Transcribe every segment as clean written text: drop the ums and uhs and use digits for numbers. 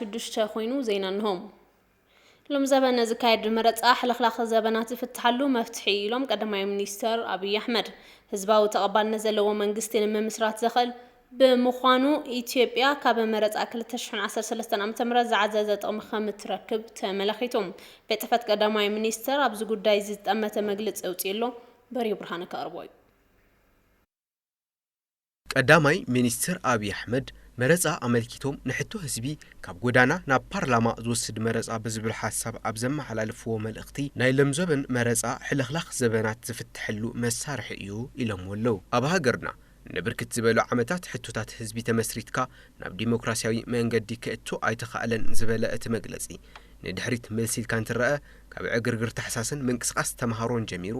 شدشت خوينو زينانهم لوم زبنا زكايد مرصا حلخلاخ زبنات فتحلو مفتحي لوم قدماي منيستر ابي احمد حزباو تقبلنا زلو منغستين ممسرات زخل بمخانو إثيوبيا كاب مرصا 2013 ዓ.ም زعززه طقم خمتركب تملخيتهم بتفت قدماي منيستر ابز ጉዳይ ዝጠመተ መግለጽ አውጥየሎ በሪ ብርሃነ ከርቦይ ቀዳማይ ሚኒስትር አብይ አህመድ መረጻ አመልኪቶም ንሕቶ ህዝቢ ካብ ጎዳና ናብ ፓርላማ ዝወስድ መረጻ ብዝብል ሐሳብ ኣብዘማ ሓላልፍዎ መልእኽቲ ናይ ለምዘበን መረጻ ሕልኽላኽ ዘበናት ዝፍትሕሉ መሳርሒ እዩ ኢሎም ወለው ኣብ ሃገርና ንብርክት ዝበሉ ዓመታት ሕቶታት ህዝቢ ተመስሪትካ ናብ ዲሞክራሲያዊ መንገዲ ክእቱ ኣይተኻእለን ዝበለ እቲ መግለጺ ንድሕሪት መልሲልካ እንትረአ ካብ ዕግርግር ተሕሳስን ምንቅስቃስ ተማሃሮን ጀሚሩ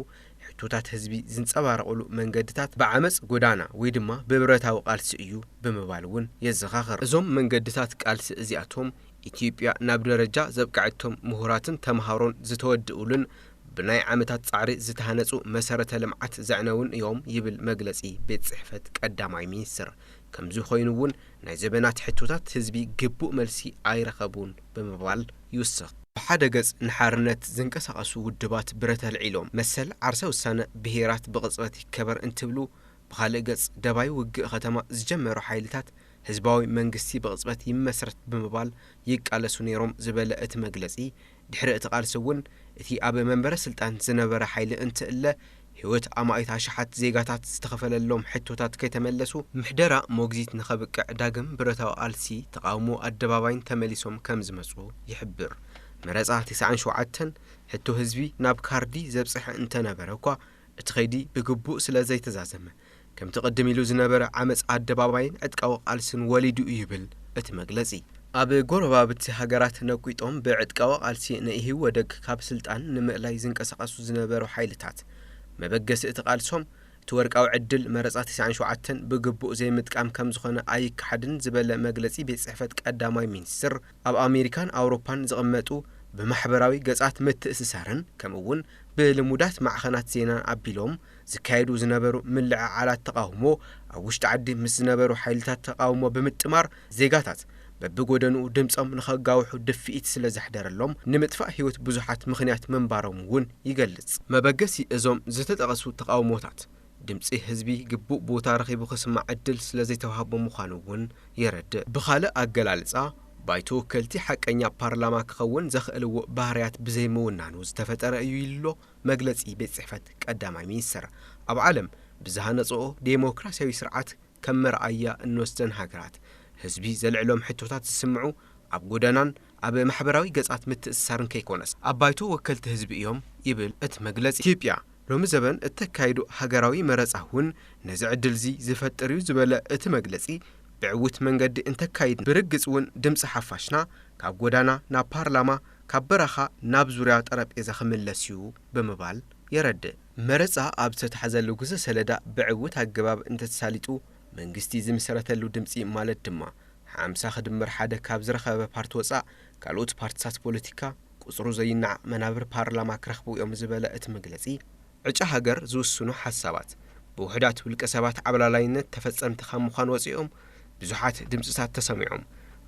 ሕቶታት ህዝቢ ዝንጸባረቑሉ መንገድታት በዓመጽ ጎዳና ወይ ድማ ብብረታዊ ቃልሲ እዩ ብምባልውን የዘኻኽር እዞም መንገድታት ቃልሲ እዚኣቶም ኢትዮጵያ ናብ ደረጃ ዘብቃዕቶም ምሁራትን ተማሃሮን ዝተወድኡልን ብናይ ዓመታት ጻዕሪ ዝተሃነጹ መሰረተ ልምዓት ዘዕነውን እዮም ይብል መግለጺ ቤት ጽሕፈት ቀዳማይ ሚኒስትር ከምዚ ኮይኑውን ናይ ዘበናት ሕቶታት ህዝቢ ግቡእ መልሲ ኣይረኸቡን ብምባል ይውስኽ بحد جز نحرنت زنقسقسو ودبات برت العلوم مثل عرسه السنة بهيرات بقصبة كبر انتبلو بخالق جز دباي وجه ختمة زجمرو حيلتات حزباوي منقسي بقصبة يمسرت بمبال يك على سنيروم زبالة مجلسي دحرق تقال سون ثي أبي منبر سلطان زنبر حيل انت إلا هوت أمايت عشحات زيجاتات استخفل اللوم حتوتات كي تملسو محدرة موجزيت نخبك داقم برتاو آلسي تقاومو الدبابين تملسهم كم زمسو يحبر مرزا 97 حتو هزبي ناب كاردي زبصح انت نبركوا اتخيدي بقبو سلا زي تزازمه كم تقدمي له زنبر عمص አደባባይን ዕጥቃው ቃልስን ወሊዱ ይብል እቲ መግለጺ ኣብ ጎረባብቲ ሃገራት ነቁይጦም በዕጥቃው ቃልሲ ነይሂ ወደግ ካብ ስልጣን ንምዕላይ ዝንቀሳቀሱ ዝነበሩ ኃይልታት መበገስ እቲ ቃልሶም ተወርቃው ዕድል መረጻ 97 በግቡእ ዘይምጥቃም ከም ዝኾነ ኣይካሕድን ዝበለ መግለጺ ቤት ጽሕፈት ቀዳማይ ሚኒስትር ኣብ ኣሜሪካን ኣውሮፓን ዝቕመጡ በማሕበራዊ ገጻት ምትእስሳርን ከምውን በልሙዳት ማዕኸናት ዜናን ኣቢሎም ዝካየዱ ዝነበሩ ምልዕዓላት ተቃውሞ ኣብ ውሽጢ ዓዲ ምስ ዝነበሩ ኃይልታት ተቃውሞ ብምጥማር ዜጋታት በብጎደኑ ድምጾም ንኸጋውሑ ድፍኢት ስለ ዘሕደረሎም ንምጥፋእ ህይወት ብዙሓት ምኽንያት መንባሮም ውን ይገልጽ መበገሲ እዞም ዝተጠቐሱ ተቃውሞታት ድምጺ ህዝቢ ግቡእ ቦታ ረኺቡ ክስማዕ ዕድል ስለ ዘይተዋሃቦ ምዃኑ ውን የረድእ ብኻልእ ኣገላልጻ ባይቶ ወከልቲ ሓቀኛ ፓርላማ ክኸውን ዘኽእልዎ ባህርያት ብዘይምውናኑ ዝተፈጠረ እዩ ኢሎ መግለጺ ቤት ጽሕፈት ቀዳማይ ሚኒስትር ኣብ ዓለም ብዝሃነጽኦ ዴሞክራሲያዊ ስርዓት ከም መርኣያ እንወስደን ሃገራት ህዝቢ ዘልዕሎም ሕቶታት ዝስምዑ ኣብ ጎዳናን ኣብ ማሕበራዊ ገጻት ምትእስሳርን ከይኮነስ ኣብ ባይቶ ወከልቲ ህዝቢ እዮም ይብል እቲ መግለጺ ኢትዮጵያ ሎሚ ዘበን እተካይዱ ሃገራዊ መረጻውን ነዚ ዕድል ዚ ዝፈጥር እዩ ዝበለ እቲ መግለጺ بعوت منجد انت كايد برجزون دمس حفاشنا كاب غودانا نا بارلاما كاب برخا ناب زوريا طرابيزا خملسيو بمبال يرد مرصا ابسط حزلو غز سلدا بعوت اغباب انت تساليطو منغستي زمسرتلو دمصي مالت دما 50 خدمر حدا كاب زرخه بارت وصا كالوت بارتسات بوليتيكا قصرو زينا منابر بارلاما كرخبو يوم زبله ات مغلصي عجا هاجر زوسنو حسابات بوحدات والقسابات عبلالاينت تفصم تخمخان وصيوم ብዙሓት ድምጽታት ተሰሚዖም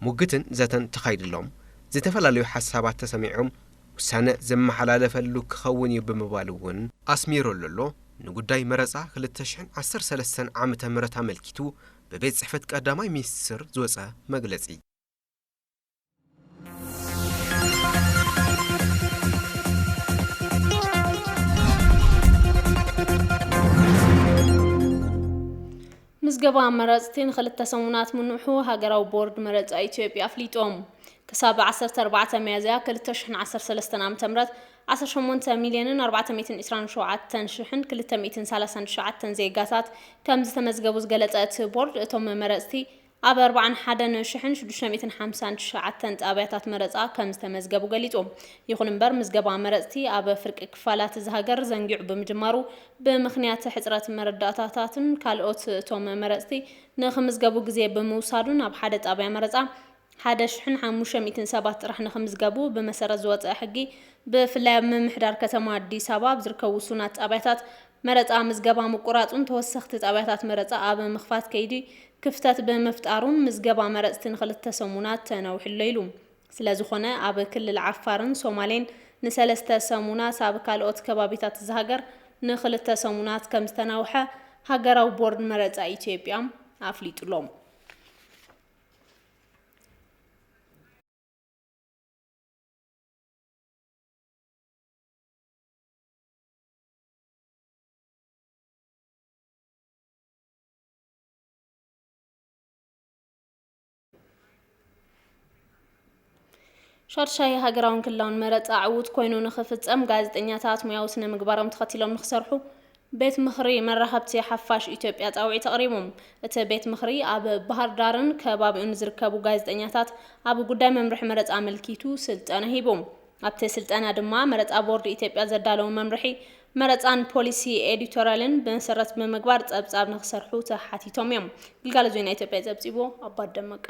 ሙግትን ዘተን ተኻይድሎም ዝተፈላልዩ ሓሳባት ተሰሚዖም ውሳነ ዘመሓላለፈሉ ክኸውን ይብምባልውን ኣስሚሮለሎ ንጉዳይ መረጻ 2013 ዓመተ ምህረት አመልኪቱ በቤት ጽሕፈት ቀዳማይ ሚኒስትር ዝወጸ መግለጺ مزجبا مرزتين خلت تسمونات منوحو هاجراو بورد مرز إثيوبيا فليتوم كساب 14 ميزا كل تشحن 13 عام تمرت 18 مليون 427 شحن كل 239 زيجاتات كم تمزجبوز جلتات بورد توم مرزتي أب 4 حدا شحن 659 أبياتات مرزا كم تمزجبو جليتوم يخون بر مزجبا مرزتي أب فرق كفالات زهاجر زنجع بمجمارو بمخنيات حزرات مرداتاتن كالوت توم مرزتي نخمس جابو جزء بموسادون أب حدث أبي مرزا حدا شحن 507 رح نخمس جابو بمسار زوات حقي بفلام محدار كتما دي سباب زركو سنات أبياتات መረፃ ምዝገባ ምቁራፁን ተወሰኽቲ ጣብያታት መረፃ ኣብ ምኽፋት ከይዲ ክፍተት ብምፍጣሩን ምዝገባ መረፅትን ክልተ ሰሙናት ተነውሕሎ ኢሉ ስለዝኾነ ኣብ ክልል ዓፋርን ሶማሌን ንሰለስተ ሰሙናት ኣብ ካልኦት ከባቢታት ዝሃገር ንክልተ ሰሙናት ከም ዝተናውሐ ሃገራዊ ቦርድ መረፃ ኢትዮጵያ ኣፍሊጡሎም ሻርሻይ ሃገራውን ክልላውን መረፃ ዕውት ኮይኑ ንኽፍፀም ጋዜጠኛታት ሙያዊ ስነ ምግባሮም ተኸቲሎም ንኽሰርሑ ቤት ምኽሪ መራኸብቲ ሓፋሽ ኢትዮጵያ ፃውዒት ተቕሪቦም እቲ ቤት ምኽሪ ኣብ ባህር ዳርን ከባቢኡን ዝርከቡ ጋዜጠኛታት ኣብ ጉዳይ መምርሒ መረፃ ኣመልኪቱ ስልጠና ሂቦም ኣብቲ ስልጠና ድማ መረፃ ቦርድ ኢትዮጵያ ዘዳለዉ መምርሒ መረፃን ፖሊሲ ኤዲቶሪያልን ብመሰረት ብምግባር ፀብፃብ ንኽሰርሑ ተሓቲቶም እዮም ግልጋሎት ዜና ኢትዮጵያ ዘብፂቦ ኣባደመቀ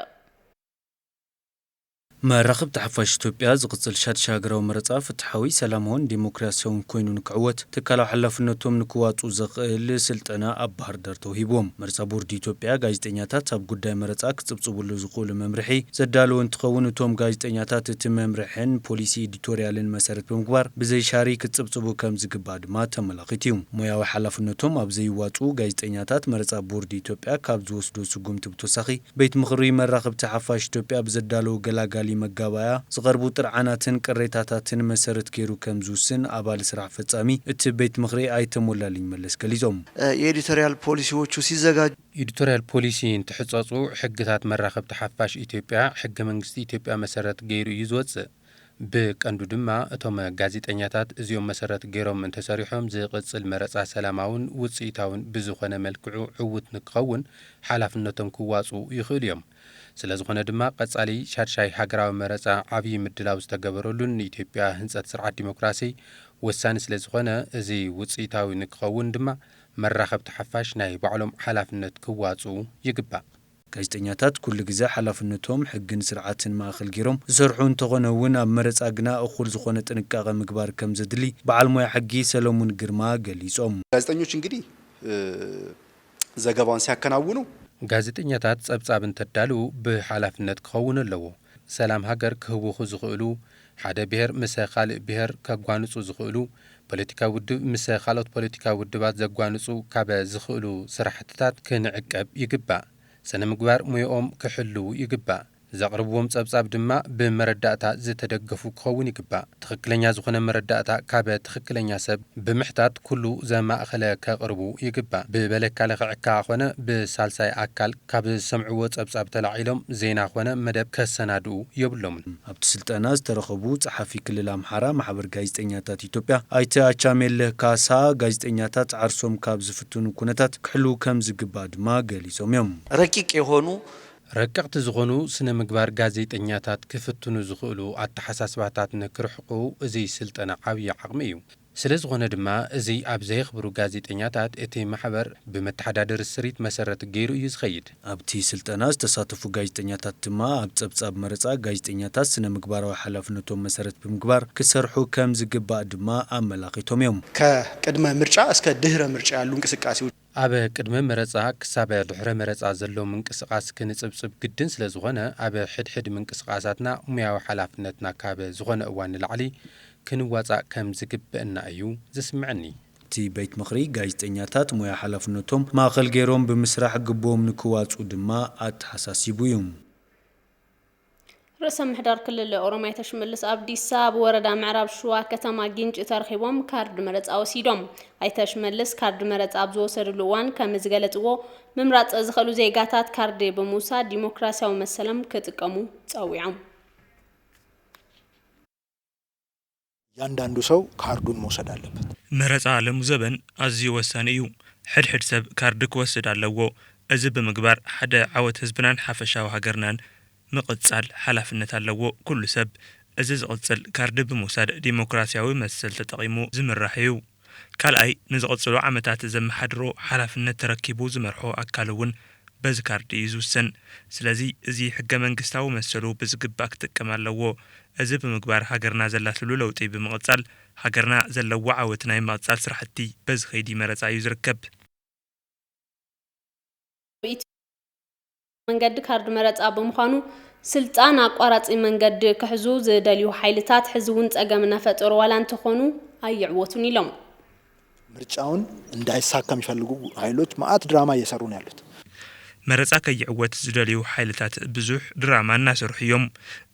መራኸብቲ ሓፋሽ ኢትዮጵያ ዝቕፅል ሻድሻይ ሃገራዊ መረፃ ፍትሓዊ ሰላማውን ዲሞክራሲያውን ኮይኑ ንክዕወት ትካላዊ ሓላፍነቶም ንክዋፁ ዘኽእል ስልጠና ኣብ ባህር ዳር ተውሂቦም መረፃ ቦርዲ ኢትዮጵያ ጋዜጠኛታት ኣብ ጉዳይ መረፃ ክፅብፅብሉ ዝኽእሉ መምርሒ ዘዳለዉ እንትኸውን እቶም ጋዜጠኛታት እቲ መምርሕን ፖሊሲ ኤዲቶሪያልን መሰረት ብምግባር ብዘይሻሪ ክፅብፅቡ ከም ዝግባእ ድማ ተመላኺት እዩ ሙያዊ ሓላፍነቶም ኣብ ዘይዋፁ ጋዜጠኛታት መረፃ ቦርዲ ኢትዮጵያ ካብ ዝወስዶ ስጉምቲ ብተወሳኺ ቤት ምኽሪ መራኸብቲ ሓፋሽ ኢትዮጵያ ብዘዳለዉ ገላጋሊ መጋባያ ዝቐርቡ ጥርዓናትን ቅሬታታትን መሰረት ገይሩ ከም ዝውስን ኣባል ስራሕ ፈጻሚ እቲ ቤት ምኽሪ ኣይተሞላልኝ መለስ ገሊጾም የኤዲቶሪያል ፖሊሲዎቹ ሲዘጋጁ ኤዲቶሪያል ፖሊሲ እንትሕጸጹ ሕግታት መራኸብቲ ሓፋሽ ኢትዮጵያ ሕገ መንግስቲ ኢትዮጵያ መሰረት ገይሩ እዩ ዝወፅእ ብቀንዱ ድማ እቶም ጋዜጠኛታት እዚኦም መሰረት ገይሮም እንተሰሪሖም ዝቕጽል መረፃ ሰላማውን ውፅኢታውን ብዝኾነ መልክዑ ዕውት ንክኸውን ሓላፍነቶም ክዋፁ ይኽእሉ እዮም ስለዝኾነ ድማ ቀጻሊ ሻድሻይ ሃገራዊ መረፃ ዓብዪ ምድላው ዝተገበረሉን ንኢትዮጵያ ህንፀት ስርዓት ዲሞክራሲ ወሳኒ ስለዝኾነ እዚ ውፅኢታዊ ንክኸውን ድማ መራኸብቲ ሓፋሽ ናይ ባዕሎም ሓላፍነት ክዋፁ ይግባእ ጋዜጠኛታት ኩሉ ግዜ ሓላፍነቶም ሕግን ስርዓትን ማእኸል ገይሮም ዝሰርሑ እንተኾነ እውን ኣብ መረፃ ግና እኹል ዝኾነ ጥንቃቐ ምግባር ከም ዘድሊ በዓል ሞያ ሕጊ ሰሎሙን ግርማ ገሊጾም ጋዜጠኞች እንግዲህ ዘገባውን ሲያከናውኑ ጋዜጠኛታት ጸብጻብ እንተዳልው ብሓላፍነት ክኸውን ኣለዎ ሰላም ሃገር ክህውኹ ዝኽእሉ ሓደ ብሔር ምስ ካልእ ብሔር ከጓንጹ ዝኽእሉ ፖለቲካዊ ውድብ ምስ ካልኦት ፖለቲካዊ ውድባት ዘጓንጹ ካብ ዝኽእሉ ስራሕትታት ክንዕቀብ ይግባእ ስነ ምግባር ሙያኦም ክሕልው ይግባእ ዘቕርብዎም ጸብጻብ ድማ ብመረዳእታ ዝተደገፉ ክኸውን ይግባእ ትኽክለኛ ዝኾነ መረዳእታ ካብ ትኽክለኛ ሰብ ብምሕታት ኩሉ ዘማእኸለ ከቕርቡ ይግባእ ብበለካለ ክዕካ ኾነ ብሳልሳይ ኣካል ካብ ዝሰምዕዎ ጸብጻብ ተላዒሎም ዜና ኾነ መደብ ከሰናድኡ የብሎምን ኣብቲ ስልጠና ዝተረኸቡ ጸሓፊ ክልል ኣምሓራ ማሕበር ጋዜጠኛታት ኢትዮጵያ ኣይተ ኣቻሜለህ ካሳ ጋዜጠኛታት ዓርሶም ካብ ዝፍትኑ ኩነታት ክሕልው ከም ዝግባእ ድማ ገሊጾም እዮም ረቂቅ የሆኑ ረቀቕቲ ዝኾኑ ስነ ምግባር ጋዜጠኛታት ክፍትኑ ዝኽእሉ ኣተሓሳስባታት ንክርሕቑ እዚ ስልጠና ዓብዪ ዓቕሚ እዩ ስለዝኾነ ድማ እዚ ኣብ ዘይኽብሩ ጋዜጠኛታት እቲ ማሕበር ብመተሓዳደሪ ስሪት መሰረት ገይሩ እዩ ዝኸይድ ኣብቲ ስልጠና ዝተሳተፉ ጋዜጠኛታት ድማ ኣብ ጸብጻብ መረፃ ጋዜጠኛታት ስነ ምግባራዊ ሓላፍነቶም መሰረት ብምግባር ክሰርሑ ከም ዝግባእ ድማ ኣመላኺቶም እዮም ከቅድመ ምርጫ እስከ ድህረ ምርጫ ያሉ እንቅስቃሴዎች ኣብ ቅድመ መረፃ ክሳብ ድሕረ መረፃ ዘሎ ምንቅስቓስ ክንጽብጽብ ግድን ስለዝኾነ ኣብ ሕድሕድ ምንቅስቓሳትና ሙያዊ ሓላፍነትና ካብ ዝኾነ እዋን ንላዕሊ ክንዋጻእ ከም ዝግብአና እዩ ዝስምዐኒ እቲ ቤት ምኽሪ ጋዜጠኛታት ሙያ ሓላፍነቶም ማእኸል ገይሮም ብምስራሕ ግቦም ንክዋፁ ድማ ኣተሓሳሲቡ እዩ ርዕሰ ምሕዳር ክልል ኦሮሚያ ተሽመልስ ኣብዲሳ ኣብ ወረዳ ምዕራብ ሸዋ ከተማ ጊንጭ ተረኺቦም ካርድ መረፃ ወሲዶም ኣይተሽመልስ ካርድ መረፃ ኣብ ዝወሰድሉ እዋን ከም ዝገለጽዎ ምምራፅ ዝኽእሉ ዜጋታት ካርድ ብምውሳድ ዲሞክራሲያዊ መሰለም ክጥቀሙ ጸዊዖም ያንዳንዱ ሰው ካርዱን መውሰድ አለበት መረፃ ለሙዘበን ኣዝዩ ወሳኒ እዩ ሕድሕድ ሰብ ካርድ ክወስድ ኣለዎ እዚ ብምግባር ሓደ ዓወት ህዝብናን ሓፈሻዊ ሃገርናን مقتصال حلفنا تلو كل سب أزز قتصل كارد بموساد ديمقراطياوي مسل تتقيمو زمرحيو كال أي نزقتصلو عمتات زم حدرو حلفنا تركيبو زمرحو أكالون በዚ ካርድ ይዝውሰን ስለዚ እዚ ሕገ መንግስታዊ መሰሉ ብዝግባእ ክትጥቀም ኣለዎ እዚ ብምግባር ሃገርና ዘላትሉ ለውጢ ብምቕጻል ሃገርና ዘለዋ ዓወት ናይ መቕጻል ስራሕቲ በዚ ኸይዲ መረፃ እዩ ዝርከብ መንገዲ ካርድ መረፃ ብምዃኑ ስልጣን አቋራጺ መንገዲ ክሕዙ ዝደልዩ ኃይልታት ሕዝውን ጸገምና ፈጥሮ ዋላ እንተኾኑ አይዕወቱን ኢሎም ምርጫውን እንዳይሳካ የሚፈልጉ ኃይሎች ማአት ድራማ እየሰሩ ነው ያሉት መረፃ ከይዕወት ዝደልዩ ኃይልታት ብዙሕ ድራማ እናሰርሑ እዮም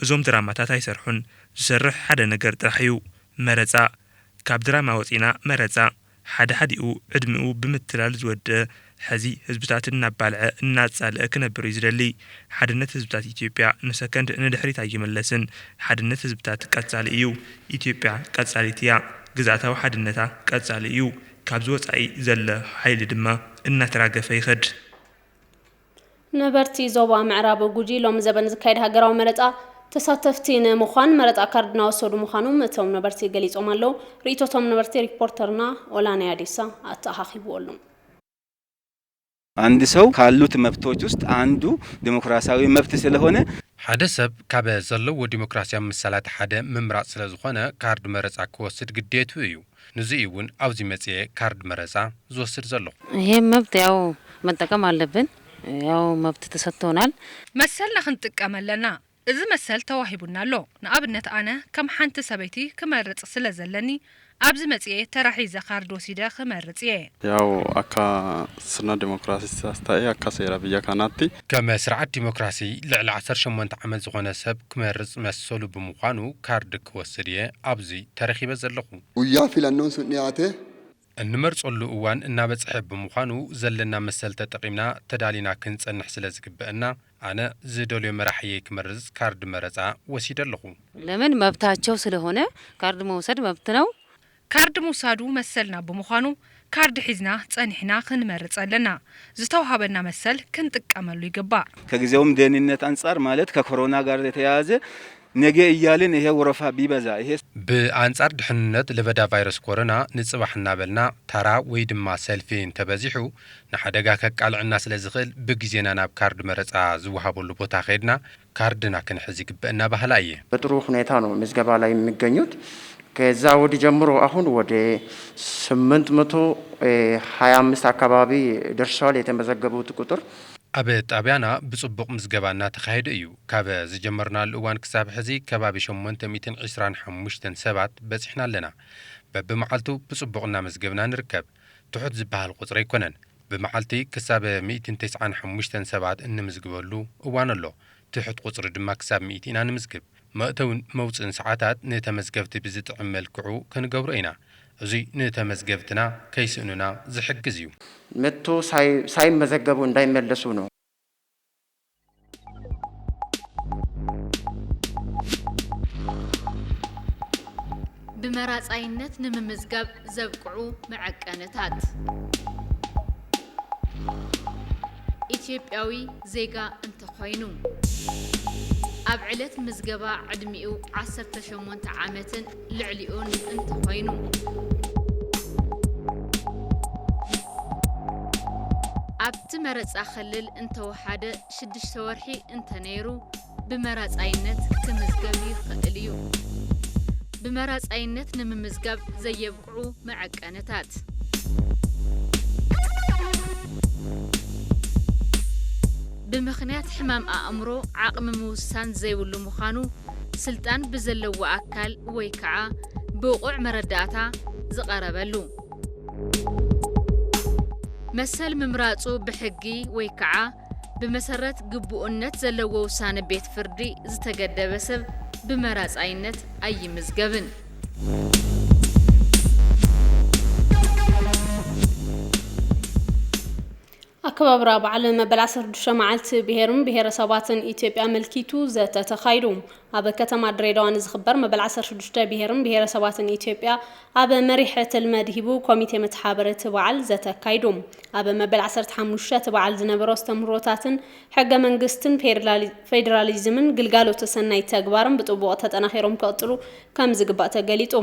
እዞም ድራማታት አይሰርሑን ዝሰርሕ ሓደ ነገር ጥራሕዩ መረፃ ካብ ድራማ ወፂና መረፃ ሓደ ሓዲኡ ዕድሚኡ ብምትላል ዝወደ ሕዚ ህዝብታትን እናባልዐ እናጻልአ ክነብር ይዝደሊ ሓድነት ህዝብታት ኢትዮጵያ ንሰከንድ ንድሕሪት ኣይመለስን ሓድነት ህዝብታት ቀጻሊ እዩ ኢትዮጵያ ቀጻሊት እያ ግዛታዊ ሓድነታ ቀጻሊ እዩ ካብ ዝወጻኢ ዘለ ኃይሊ ድማ እናተራገፈ ይኸድ ነበርቲ ዞባ ምዕራብ ጉጂ ሎም ዘበን ዝካየድ ሃገራዊ መረፃ ተሳተፍቲ ንምዃን መረፃ ካርድና ወሰዱ ምዃኖም እቶም ነበርቲ ገሊጾም ኣለዉ ርእቶቶም ነበርቲ ሪፖርተርና ኦላና ያዲሳ አተኻኺብዎሎም አንድ ሰው ካሉት መብቶች ውስጥ አንዱ ዲሞክራሲያዊ መብት ስለሆነ ሓደ ሰብ ካብ ዘለዎ ዲሞክራሲያዊ መሰላት ሓደ ምምራጽ ስለዝኾነ ካርድ መረፃ ክወስድ ግዴቱ እዩ ንዚ እውን አውዚ መጽየ ካርድ መረፃ ዝወስድ ዘሎ ይሄ መብት ያው መጠቀም አለብን ያው መብት ተሰጥቶናል መሰልና ክንጥቀመለና እዚ መሰል ተዋሂቡና ኣሎ ንኣብነት ኣነ ከም ሓንቲ ሰበይቲ ክመርጽ ስለዘለኒ ኣብዚ መጽየ ተራሒዘ ካርድ ወሲደ ክመርጽ እየ ያው አካ ስና ዲሞክራሲ ተስታይ አካ ሰራ ብያ ካናቲ ከም ስርዓት ዲሞክራሲ ልዕሊ 18 ዓመት ዝኾነ ሰብ ክመርጽ መሰሉ ብምዃኑ ካርድ ክወስድ እየ ኣብዚ ተረኺበ ዘለኹ ውያ ፊላኖን ሱኒያተ እንመርጸሉ እዋን እናበጽሐ ብምዃኑ ዘለና መሰል ተጠቂምና ተዳሊና ክንጸንሕ ስለዝግበአና አነ ዝደልዮ መራሕየ ክመርጽ ካርድ መረፃ ወሲደ ኣለኹ ለምን መብታቸው ስለሆነ ካርድ መውሰድ መብት ነው ካርድ ሙሳዱ መሰልና ብምዃኑ ካርድ ሒዝና ጸኒሕና ክንመርጽ ኣለና ዝተዋሃበና መሰል ክንጥቀመሉ ይግባእ ከጊዜውም ደህንነት አንጻር ማለት ከኮሮና ጋር የተያያዘ ነገ እያልን ይሄ ወረፋ ቢበዛ ይሄ በአንጻር ድሕንነት ለበዳ ቫይረስ ኮሮና ንጽባሕና በልና ታራ ወይ ድማ ሰልፊ እንተበዚሑ ንሓደጋ ከቃልዕና ስለዝኽእል በጊዜና ናብ ካርድ መረፃ ዝወሃበሉ ቦታ ኸድና ካርድና ክንሕዝ ይግበአና ባህላ እየ በጥሩ ሁኔታ ነው ምዝገባ ላይ የሚገኙት ከዛ ወዲህ ጀምሮ አሁን ወደ 825 አካባቢ ደርሷል የተመዘገቡት ቁጥር ኣብ ጣብያና ብጽቡቕ ምዝገባና ተኻሂዱ እዩ ካብ ዝጀመርናሉ እዋን ክሳብ ሕዚ ከባቢ 825 ሰባት በፂሕና ኣለና በብመዓልቱ ብጽቡቕና መዝገብና ንርከብ ትሑት ዝበሃል ቁጽሪ ኣይኮነን ብመዓልቲ ክሳብ 195 ሰባት እንምዝግበሉ እዋን ኣሎ ትሑት ቁጽሪ ድማ ክሳብ 100 ኢና ንምዝግብ መእተውን መውፅን ሰዓታት ነተመዝገብቲ ብዝጥዕም መልክዑ ክንገብሮ ኢና እዚ ነተመዝገብትና ከይስእኑና ዝሕግዝ እዩ መጥቶ ሳይመዘገቡ እንዳይመለሱ ነው ብመራጻይነት ንምምዝገብ ዘብቅዑ መዐቀነታት ኢትዮጵያዊ ዜጋ እንተኾይኑ ኣብ ዕለት ምዝገባ ዕድሚኡ 18 ዓመትን ልዕሊኡን እንተኾይኑ ኣብቲ መረፃ ክልል እንተወሓደ 6 ወርሒ እንተነይሩ ብመራጻይነት ክምዝገብ ይኽእል እዩ ብመራጻይነት ንምምዝገብ ዘየብቅዑ መዐቀነታት ብምኽንያት ሕማም ኣእምሮ ዓቕሚ ምውሳን ዘይብሉ ምዃኑ ስልጣን ብዘለዎ ኣካል ወይ ከዓ ብቑዕ መረዳእታ ዝቐረበሉ መሰል ምምራጹ ብሕጊ ወይ ከዓ ብመሰረት ግቡእነት ዘለዎ ውሳነ ቤት ፍርዲ ዝተገደበ ሰብ ብመራጻይነት ኣይምዝገብን አከባብራ በዓል መበል 16 መዓልቲ ብሔርን ብሔረሰባትን ኢትዮጵያ መልኪቱ ዘተተኻይዱ ኣብ ከተማ ድሬዳዋ ዝኽበር መበል 16 ብሄርን ብሄረሰባትን ኢትዮጵያ ኣብ መሪሕ ትልመድ ሂቡ ኮሚቴ መተሓበረት በዓል ዘተካይዱ ኣብ መበል 15 በዓል ዝነበሩ ኣስተምህሮታትን ሕገ መንግስትን ፌደራሊዝምን ግልጋሎት ሰናይ ተግባርን ብጥቡቅ ተጠናኺሮም ክቕጥሉ ከም ዝግባእ ተገሊጡ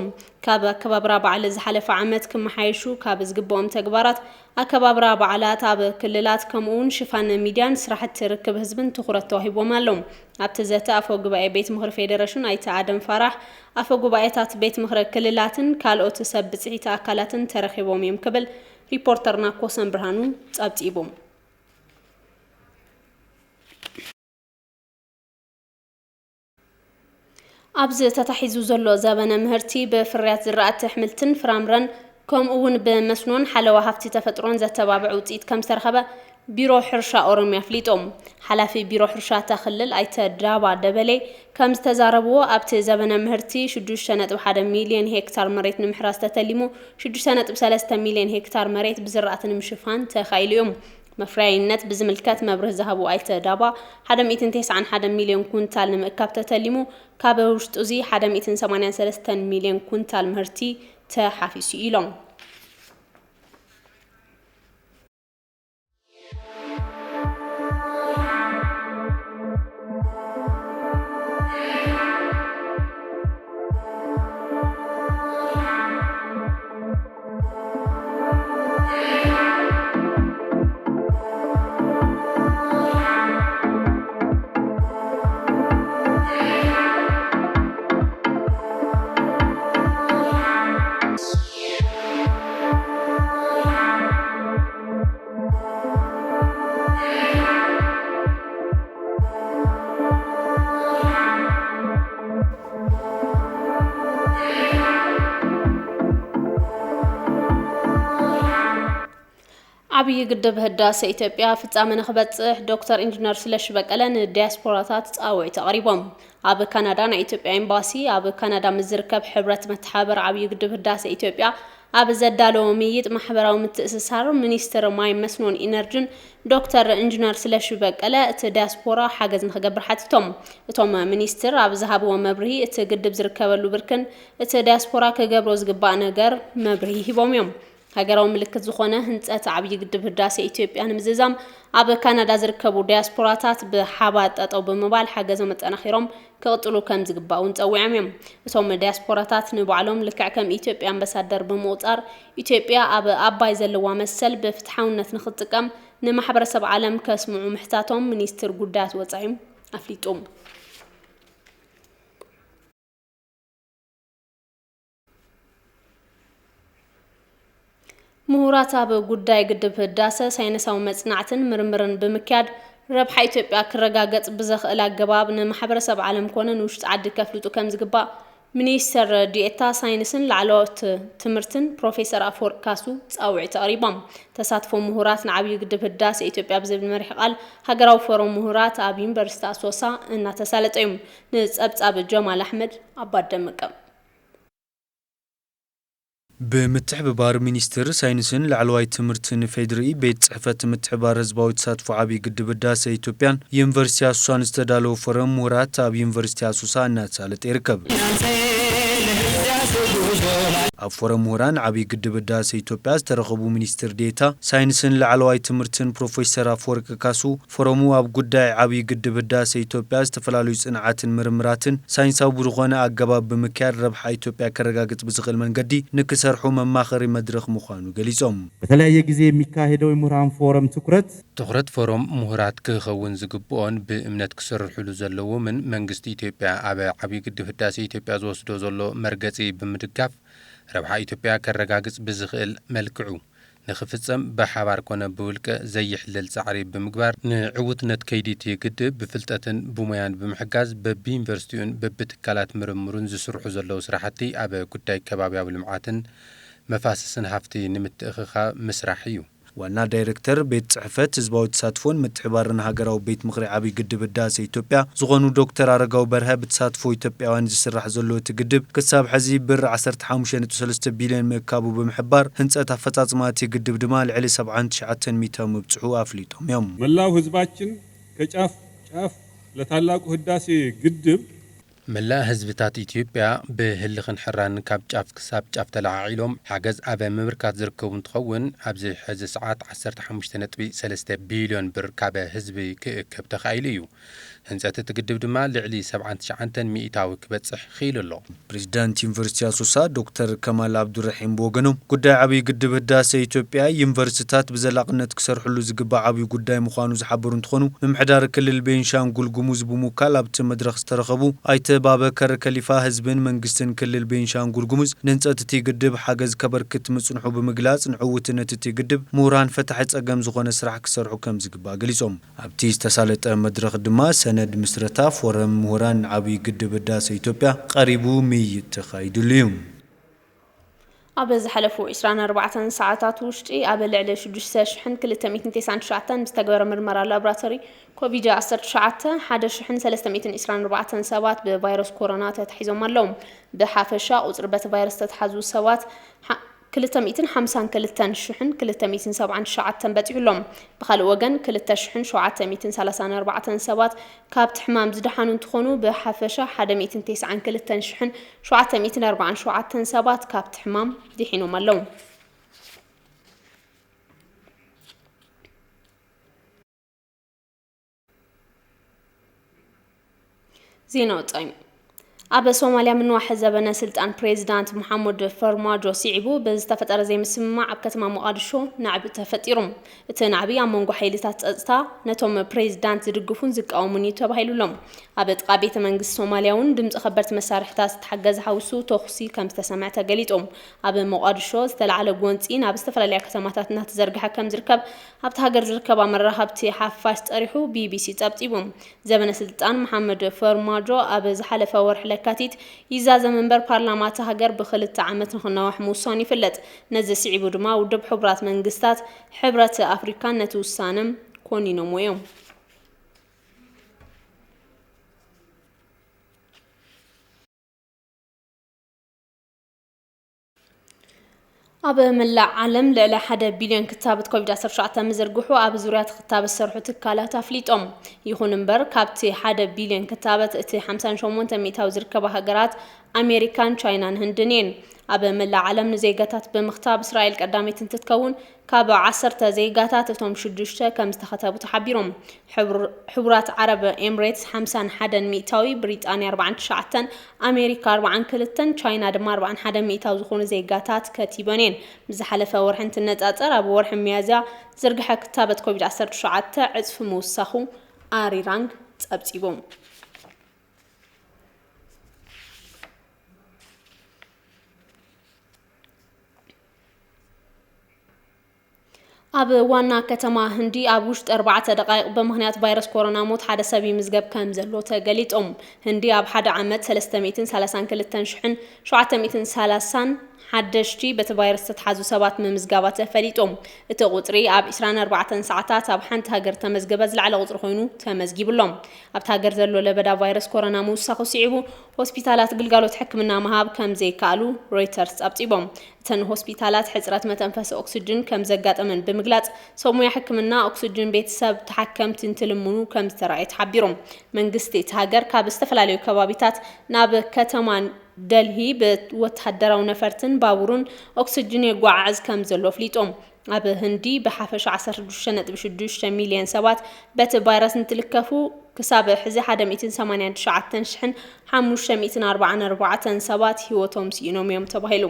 ካብ ኣከባብራ በዓል ዝሓለፈ ዓመት ክመሓየሹ ካብ ዝግብኦም ተግባራት ኣከባብራ በዓላት ኣብ ክልላት ከምኡውን ሽፋን ሚድያን ስራሕቲ ርክብ ህዝብን ትኹረት ተዋሂቦም ኣለው ኣብቲ ዘተ ኣፈ ጉባኤ ቤት ምክሪ ፌደሬሽን ኣይተ ኣደም ፋራሕ ኣፈ ጉባኤታት ቤት ምክሪ ክልላትን ካልኦት ሰብ ብፅዒት ኣካላትን ተረኺቦም እዮም ክብል ሪፖርተርና ኮሰን ብርሃኑ ጸብጺቦም ኣብዚ ተታሒዙ ዘሎ ዘበነ ምህርቲ ብፍርያት ዝራእቲ ኣሕምልትን ፍራምረን ከምኡውን ብመስኖን ሓለዋ ሃፍቲ ተፈጥሮን ዘተባብዕ ውፅኢት ከም ዝተረኸበ ቢሮ ሕርሻ ኦሮሚያ ፍሊጦም ሓላፊ ቢሮ ሕርሻ ተኽልል ኣይተ ዳባ ደበሌ ከም ዝተዛረብዎ ኣብቲ ዘበነ ምህርቲ 6.1 ሚልዮን ሄክታር መሬት ንምሕራስ ተተሊሙ 6.3 ሚልዮን ሄክታር መሬት ብዝራእቲ ንምሽፋን ተኻኢሉ እዮም መፍረያይነት ብዝምልከት መብርህ ዝሃቡ ኣይተ ዳባ 191 ሚልዮን ኩንታል ንምእካብ ተተሊሙ ካብ ውሽጡ እዚ 183 ሚልዮን ኩንታል ምህርቲ ተሓፊሱ ኢሎም عبي قدب هداس إثيوبيا في الثامن خبتصح دكتور إنجنير سلش بقلن الدياسبوراتات تقاوي تقريبا عب كندا نا إثيوبيا إمباسي عب كندا مزركب حبرة متحابر عبي قدب هداس إثيوبيا عب زدالو ميت محبرة ومتأسسار منيستر ماي مسنون إنرجن دكتور إنجنير سلش بقلة الدياسبورا حاجز نخجبر حتى توم منيستر عب ذهبوا مبرهي تقدب زركبلو بركن الدياسبورا كجبروز جبان جر مبرهي هبوميم هاجروا ملكت زخونة هنت عبي قدب هداسة إثيوبيا نمززام عب كندا زركبوا دياسبوراتات بحابات أو بموبايل حاجة زمت أنا خيرهم كقتلوا كم زقباون تسوي عميم وثم دياسبوراتات نبعلهم لك كم إثيوبيا أمبسادر بموتار إثيوبيا أبا يزلوا مسل بفتحون نخط كم نمحبر سبع عالم كاسمعوا محتاتهم منيستر قدات وطعيم أفليتهم مهورات بقداي قدب هداسة ساينساو مصنعتن مرمرن بمكياد ربح إثيوبيا كرغاغص بزخ إلى جباب نمحبرسب عالم كونن وشت عد كفلتو كم زغبا منيستر ديتا ساينسن لعلوت تمرتن بروفيسور أفور كاسو تصاوعي تقريبا تساتفو مهورات نعبي قدب هداسة إثيوبيا بزبل مريح قال هاجراو فورو مهورات اب يونيفرسيتي اسوسا ان تسالطيم نصبصاب جمال احمد عباد دمقم بمتحبار مينستر ساينسن لعلواي تمرتن فيدري بيت صحفت متحبار حزباوي تساتفو عبي قدب هداسة إثيوبيا يونيفرسيتي اسوسا استدالو فرم مهورات اب يونيفرسيتي اسوسا ان تسالط يركب أفورم مهران عبي قدب هداسة إثيوبيا استرخبو مينستر ديتا ساينسن لعلواي تمرتن بروفيسور أفور كاسو فرمو اب قداي عبي قدب هداسة إثيوبيا استفلالو صناعاتن مرمراتن ساينساو برغونه أقباب بمكيال ربح إثيوبيا كرغاغص بزغل منقدي نكسرحو مماخري مدرخ مخانو غليصوم በተለያየ ጊዜ የሚካሄደው የምሁራን ፎረም ትኩረት ፎረም ምሁራት ክኸውን ዝግብኦን ብእምነት ክሰርሕሉ ዘለዎ ምን መንግስቲ ኢትዮጵያ ኣብ ዓብይ ግድብ ህዳሴ ኢትዮጵያ ዝወስዶ ዘሎ መርገጺ ብምድጋፍ ረብሓ ኢትዮጵያ ከረጋግጽ ብዝኽእል መልክዑ ንኽፍጸም በሓባር ኮነ ብውልቀ ዘይሕልል ጻዕሪ ብምግባር ንዕውትነት ከይዲት ግድብ ብፍልጠትን ብሞያን ብምሕጋዝ በቢዩኒቨርሲቲውን በብትካላት ምርምሩን ዝስርሑ ዘለው ስራሕቲ ኣብ ጉዳይ ከባቢያዊ ልምዓትን መፋሰስን ሃፍቲ ንምትእኽኻ ምስራሕ እዩ ዋና ዳይሬክተር ቤት ጽሕፈት ህዝባዊ ተሳትፎን ምትሕባርን ሃገራዊ ቤት ምክሪ ዓብይ ግድብ ህዳሴ ኢትዮጵያ ዝኾኑ ዶክተር አረጋው በርሀ ብተሳትፎ ኢትዮጵያውያን ዝስራሕ ዘሎ እቲ ግድብ ክሳብ ሕዚ ብር 15.3 ቢልዮን ምእካቡ ብምሕባር ህንጸት አፈጻጽማ እቲ ግድብ ድማ ልዕሊ 79 ሚሊዮን ምብጽሑ አፍሊጦም እዮም መላው ህዝባችን ከጫፍ ጫፍ ለታላቁ ህዳሴ ግድብ ملا ህዝብታት ኢትዮጵያ ብህልኽን ሕራን ካብ ጫፍ ክሳብ ጫፍ ተላዓዒሎም ሓገዝ ኣብ ምብርካት ዝርከቡ እንትኸውን ኣብዚ ሕዚ ሰዓት 15.3 ቢልዮን ብር ካብ ህዝቢ ክእከብ ተኻኢሉ እዩ። ህንፀት እቲ ግድብ ድማ ልዕሊ 79 ሚእታዊ ክበጽሕ ኺኢሉ ኣሎ። ፕሬዚዳንት ዩኒቨርሲቲ ኣሶሳ ዶክተር ከማል አብዱራሂም ብወገኖም ጉዳይ ዓብይ ግድብ ህዳሴ ኢትዮጵያ ዩኒቨርሲታት ብዘላቅነት ክሰርሕሉ ዝግባእ ዓብይ ጉዳይ ምዃኑ ዝሓበሩ እንትኾኑ ምምሕዳር ክልል ቤንሻንጉል ጉሙዝ ብምውካል ኣብቲ መድረኽ ዝተረኸቡ ኣይተ ባበከር ከሊፋ ህዝብን መንግስትን ክልል ቤንሻንጉል ጉሙዝ ንህንፀት እቲ ግድብ ሓገዝ ከበርክት ምጽንሑ ብምግላጽ ንዕውትነት እቲ ግድብ ምሁራን ፈታሒ ጸገም ዝኾነ ስራሕ ክሰርሑ ከም ዝግባእ ገሊጾም። ኣብቲ ዝተሳለጠ መድረኽ ድማ ሰነድ ምስረታ ፎረም ምሁራን ዓብይ ግድብ ህዳሴ ኢትዮጵያ ቀሪቡ ምይይጥ ተኻይዱሉ እዩ። ኣብ ዝሓለፉ 24 ሰዓታት ውሽጢ ኣብ ልዕሊ 6299 ዝተገበረ ምርመራ ላቦራቶሪ ኮቪድ-19 1324 ሰባት ብቫይረስ ኮሮና ተታሒዞም ኣለዉ። ብሓፈሻ ቁጽሪ በቲ ቫይረስ ተታሓዙ ሰባት 222,279 በፂሑሎም። ብኻልእ ወገን 2734 ሰባት ካብቲ ሕማም ዝደሓኑ እንትኾኑ ብሓፈሻ 192,747 ሰባት ካብቲ ሕማም ድሒኖም ኣለዉ። ዜና ወጻኢ ኣብ ሶማሊያ ምንዋሕ ዘበነ ስልጣን ፕሬዚዳንት መሐመድ ፈርማጆ ሲዒቡ ብዝተፈጠረ ዘይምስምማዕ ኣብ ከተማ ሞቃዲሾ ናዕቢ ተፈጢሩ። እቲ ናዕቢ ኣብ መንጎ ሓይልታት ጸጥታ ነቶም ፕሬዚዳንት ዝድግፉን ዝቃወሙን እዩ ተባሂሉሎም። ኣብ ጥቃ ቤተ መንግስቲ ሶማሊያ እውን ድምፂ ከበርቲ መሳርሕታት ዝተሓገዘ ሓውሱ ተኹሲ ከም ዝተሰምዐ ተገሊጦም። ኣብ ሞቃዲሾ ዝተለዓለ ጎንፂ ናብ ዝተፈላለያ ከተማታት እናተዘርግሐ ከም ዝርከብ ኣብቲ ሃገር ዝርከባ መራኸብቲ ሓፋሽ ፀሪሑ ቢቢሲ ጸብፂቡ። ዘበነ ስልጣን መሐመድ ፈርማጆ ኣብ ዝሓለፈ ወርሒ ለካቲት ይዛዘ መንበር ፓርላማ እቲ ሃገር ብ2 ዓመት ንኽነዋሕ ምውሳኑ ይፍለጥ። ነዚ ስዒቡ ድማ ውድብ ሕቡራት መንግስታት ሕብረት ኣፍሪካ ነቲ ውሳነ ኮኒኖሞ እዮም። ኣብ መላእ ዓለም ልዕሊ 1 ቢልዮን ክታበት ኮቪድ-19 ምዝርግሑ ኣብ ዙርያ ክትታብ ዝሰርሑ ትካላት ኣፍሊጦም። ይኹን እምበር ካብቲ 1 ቢልዮን ክታበት እቲ 58 ሚእታዊ ዝርከባ ሃገራት ኣሜሪካን ቻይናን ህንድን እየን። ኣብ መላእ ዓለም ንዜጋታት ብምኽታብ እስራኤል ቀዳሚት እንትትከውን ካብ 10 ዜጋታት እቶም 6 ከም ዝተኸተቡ ተሓቢሮም። ሕቡራት ዓረብ ኤምሬትስ 51 ሚእታዊ፣ ብሪጣንያ 49፣ ኣሜሪካ 42፣ ቻይና ድማ 41 ሚእታዊ ዝኾኑ ዜጋታት ከቲበን እየን። ብዝሓለፈ ወርሒ እንትነጻጸር ኣብ ወርሒ ሚያዝያ ዝርግሐ ክታበት ኮቪድ-19 ዕፅፊ ምውሳኹ ኣሪራንግ ጸብፂቦም። ኣብ ዋና ከተማ ህንዲ ኣብ ውሽጢ 4 ደቂቕ ብምኽንያት ቫይረስ ኮሮና ሞት ሓደ ሰብ ይምዝገብ ከም ዘሎ ተገሊጦም። ህንዲ ኣብ 1 ዓመት 332,730 ሓደሽቲ በቲ ቫይረስ ተታሓዙ ሰባት ምምዝጋባ ተፈሊጦም። እቲ ቁጽሪ ኣብ 24 ሰዓታት ኣብ ሓንቲ ሃገር ተመዝገበ ዝለዓለ ቁጽሪ ኮይኑ ተመዝጊብሎም። ኣብቲ ሃገር ዘሎ ለበዳ ቫይረስ ኮሮና ምውሳኹ ሲዒቡ ሆስፒታላት ግልጋሎት ሕክምና ምሃብ ከም ዘይከኣሉ ሮይተርስ ጸብፂቦም። እተን ሆስፒታላት ሕጽረት መተንፈሲ ኦክሲጅን ከም ዘጋጠመን ብምግላጽ ሰብ ሞያ ሕክምና ኦክሲጅን ቤተሰብ ተሓከምቲ እንትልምኑ ከም ዝተረኣየ ተሓቢሮም። መንግስቲ እቲ ሃገር ካብ ዝተፈላለዩ ከባቢታት ናብ ከተማ ደልሂ ብወተሃደራዊ ነፈርትን ባቡሩን ኦክሲጅን የጓዓዕዝ ከም ዘሎ ፍሊጦም። ኣብ ህንዲ ብሓፈሻ 16.6 ሚልዮን ሰባት በቲ ቫይረስ እንትልከፉ ክሳብ ሕዚ 189,544 ሰባት ህይወቶም ሲኢኖም እዮም ተባሂሉ።